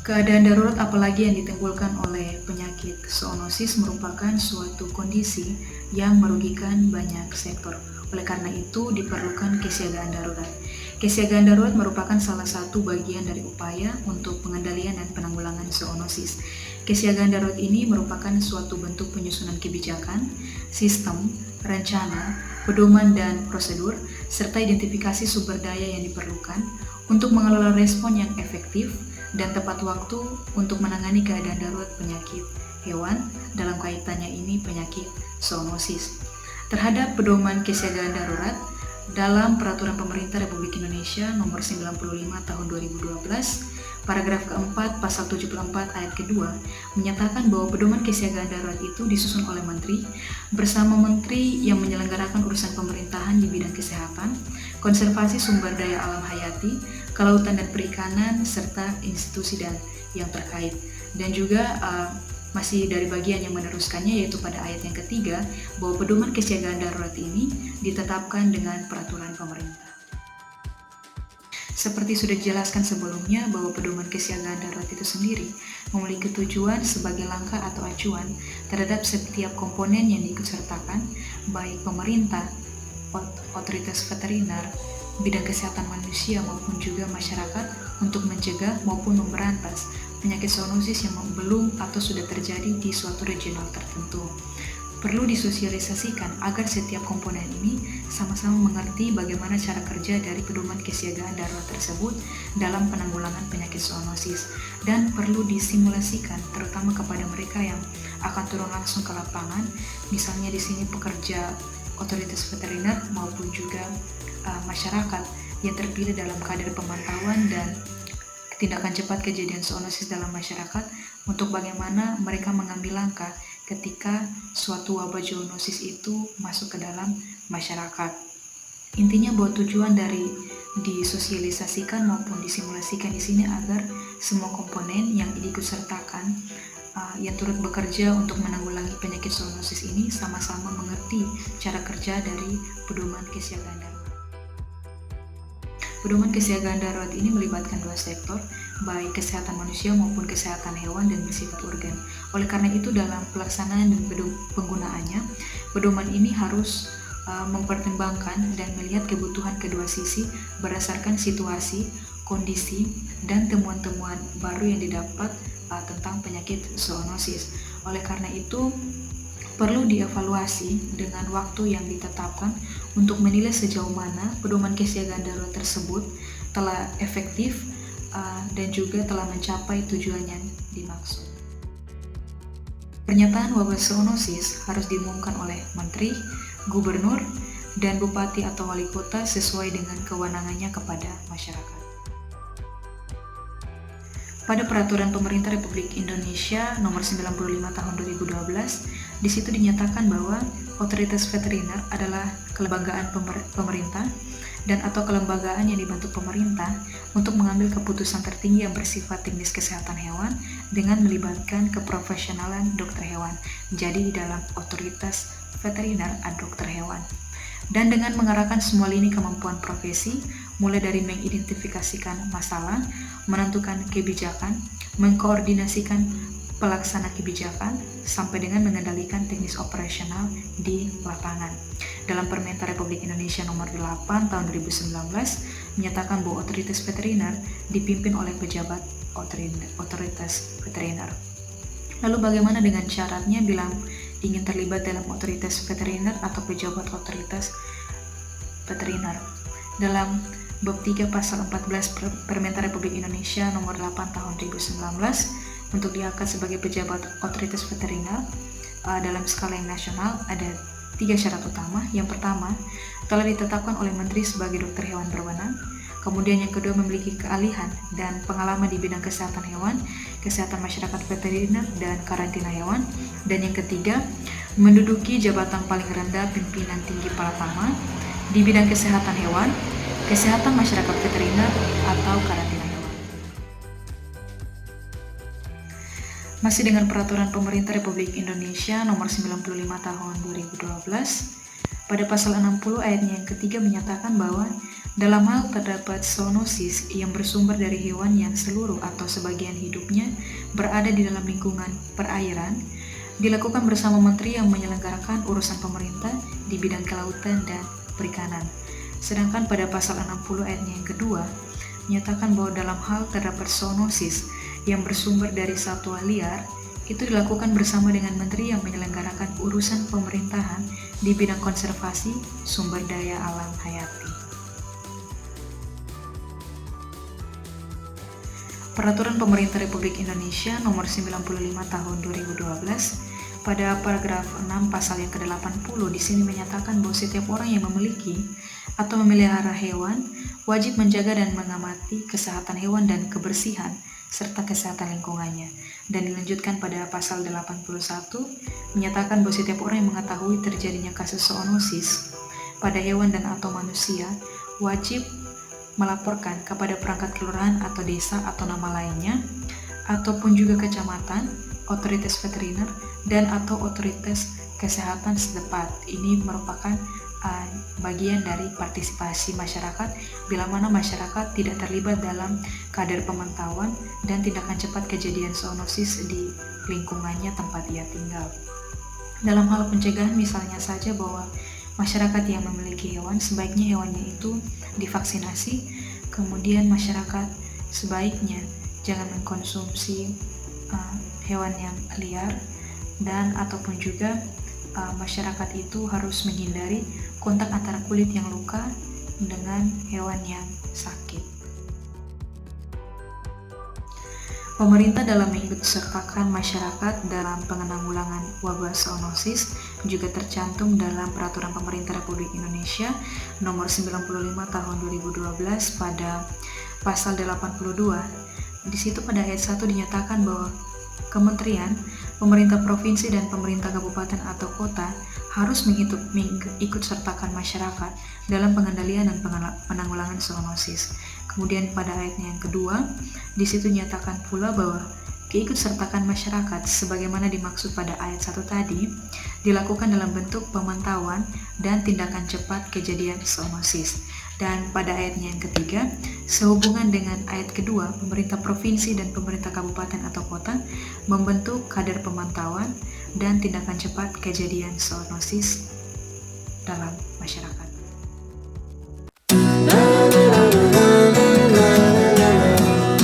Keadaan darurat apalagi yang ditimbulkan oleh penyakit zoonosis merupakan suatu kondisi yang merugikan banyak sektor. Oleh karena itu diperlukan kesiagaan darurat. Kesiagaan darurat merupakan salah satu bagian dari upaya untuk pengendalian dan penanggulangan zoonosis. Kesiagaan darurat ini merupakan suatu bentuk penyusunan kebijakan, sistem, rencana, pedoman dan prosedur, serta identifikasi sumber daya yang diperlukan untuk mengelola respon yang efektif dan tepat waktu untuk menangani keadaan darurat penyakit hewan, dalam kaitannya ini penyakit zoonosis. Terhadap pedoman kesiagaan darurat dalam Peraturan Pemerintah Republik Indonesia Nomor 95 Tahun 2012, paragraf keempat pasal 74 ayat kedua menyatakan bahwa pedoman kesiagaan darurat itu disusun oleh Menteri bersama Menteri yang menyelenggarakan urusan pemerintahan di bidang kesehatan, konservasi sumber daya alam hayati, kelautan dan perikanan, serta institusi dan yang terkait. Dan juga masih dari bagian yang meneruskannya, yaitu pada ayat yang ketiga, bahwa pedoman kesiagaan darurat ini ditetapkan dengan peraturan pemerintah. Seperti sudah dijelaskan sebelumnya, bahwa pedoman kesiagaan darurat itu sendiri memiliki tujuan sebagai langkah atau acuan terhadap setiap komponen yang diikutsertakan, baik pemerintah, otoritas veteriner, bidang kesehatan manusia maupun juga masyarakat untuk mencegah maupun memberantas penyakit zoonosis yang belum atau sudah terjadi di suatu regional tertentu. Perlu disosialisasikan agar setiap komponen ini sama-sama mengerti bagaimana cara kerja dari pedoman kesiagaan darurat tersebut dalam penanggulangan penyakit zoonosis, dan perlu disimulasikan terutama kepada mereka yang akan turun langsung ke lapangan, misalnya di sini pekerja otoritas veteriner maupun juga masyarakat yang terpilih dalam kadar pemantauan dan tindakan cepat kejadian zoonosis dalam masyarakat, untuk bagaimana mereka mengambil langkah ketika suatu wabah zoonosis itu masuk ke dalam masyarakat. Intinya bahwa tujuan dari disosialisasikan maupun disimulasikan di sini agar semua komponen yang diikutsertakan yang turut bekerja untuk menanggulangi penyakit zoonosis ini sama-sama mengerti cara kerja dari pedoman kesiagaan darurat. Pedoman kesiagaan darurat ini melibatkan dua sektor, baik kesehatan manusia maupun kesehatan hewan dan bersifat organ. Oleh karena itu, dalam pelaksanaan dan penggunaannya, pedoman ini harus mempertimbangkan dan melihat kebutuhan kedua sisi berdasarkan situasi, kondisi, dan temuan-temuan baru yang didapat tentang penyakit zoonosis. Oleh karena itu, perlu dievaluasi dengan waktu yang ditetapkan untuk menilai sejauh mana pedoman kesiagaan darurat tersebut telah efektif dan juga telah mencapai tujuan yang dimaksud. Pernyataan wabah zoonosis harus diumumkan oleh Menteri, Gubernur, dan Bupati atau Wali Kota sesuai dengan kewenangannya kepada masyarakat. Pada Peraturan Pemerintah Republik Indonesia Nomor 95 Tahun 2012, di situ dinyatakan bahwa otoritas veteriner adalah kelembagaan pemerintah dan atau kelembagaan yang dibentuk pemerintah untuk mengambil keputusan tertinggi yang bersifat teknis kesehatan hewan dengan melibatkan keprofesionalan dokter hewan. Jadi di dalam otoritas veteriner ada dokter hewan. Dan dengan mengarahkan semua lini kemampuan profesi, mulai dari mengidentifikasikan masalah, menentukan kebijakan, mengkoordinasikan pelaksana kebijakan, sampai dengan mengendalikan teknis operasional di lapangan. Dalam Permentan Republik Indonesia Nomor 8 Tahun 2019 menyatakan bahwa otoritas veteriner dipimpin oleh pejabat otoritas veteriner. Lalu bagaimana dengan syaratnya bila ingin terlibat dalam otoritas veteriner atau pejabat otoritas veteriner? Dalam Bab 3 Pasal 14 Permentan Republik Indonesia Nomor 8 Tahun 2019, untuk diangkat sebagai pejabat otoritas veteriner dalam skala yang nasional ada 3 syarat utama. Yang pertama, telah ditetapkan oleh Menteri sebagai dokter hewan berwenang. Kemudian yang kedua, memiliki keahlian dan pengalaman di bidang kesehatan hewan, kesehatan masyarakat veteriner, dan karantina hewan. Dan yang ketiga, menduduki jabatan paling rendah pimpinan tinggi Palatama di bidang kesehatan hewan, kesehatan masyarakat veteriner, atau karantina hewan. Masih dengan Peraturan Pemerintah Republik Indonesia Nomor 95 Tahun 2012, Pada pasal 60 ayatnya yang ketiga menyatakan bahwa dalam hal terdapat zoonosis yang bersumber dari hewan yang seluruh atau sebagian hidupnya berada di dalam lingkungan perairan, dilakukan bersama menteri yang menyelenggarakan urusan pemerintah di bidang kelautan dan perikanan. Sedangkan pada pasal 60 ayatnya yang kedua, menyatakan bahwa dalam hal terdapat zoonosis yang bersumber dari satwa liar, itu dilakukan bersama dengan menteri yang menyelenggarakan urusan pemerintahan di bidang konservasi sumber daya alam hayati. Peraturan Pemerintah Republik Indonesia Nomor 95 Tahun 2012 pada paragraf 6 pasal yang ke-80 di sini menyatakan bahwa setiap orang yang memiliki atau memelihara hewan wajib menjaga dan mengamati kesehatan hewan dan kebersihan serta kesehatan lingkungannya. Dan dilanjutkan pada pasal 81 menyatakan bahwa setiap orang yang mengetahui terjadinya kasus zoonosis pada hewan dan atau manusia wajib melaporkan kepada perangkat kelurahan atau desa atau nama lainnya, ataupun juga kecamatan, otoritas veteriner, dan atau otoritas kesehatan setempat. Ini merupakan bagian dari partisipasi masyarakat bila mana masyarakat tidak terlibat dalam kadar pemantauan dan tindakan cepat kejadian zoonosis di lingkungannya tempat ia tinggal. Dalam hal pencegahan misalnya saja bahwa masyarakat yang memiliki hewan sebaiknya hewannya itu divaksinasi, kemudian masyarakat sebaiknya jangan mengkonsumsi hewan yang liar, dan ataupun juga masyarakat itu harus menghindari kontak antara kulit yang luka dengan hewan yang sakit. Pemerintah dalam mengikut sertakan masyarakat dalam penanggulangan wabah zoonosis juga tercantum dalam Peraturan Pemerintah Republik Indonesia Nomor 95 Tahun 2012 pada pasal 82. Di situ pada ayat 1 dinyatakan bahwa Kementerian, pemerintah provinsi dan pemerintah kabupaten atau kota harus mengikut sertakan masyarakat dalam pengendalian dan penanggulangan zoonosis. Kemudian pada ayatnya yang kedua, di situ nyatakan pula bahwa keikutsertakan masyarakat sebagaimana dimaksud pada ayat 1 tadi dilakukan dalam bentuk pemantauan dan tindakan cepat kejadian zoonosis. Dan pada ayatnya yang ketiga, sehubungan dengan ayat kedua, pemerintah provinsi dan pemerintah kabupaten atau kota membentuk kadar pemantauan dan tindakan cepat kejadian zoonosis dalam masyarakat.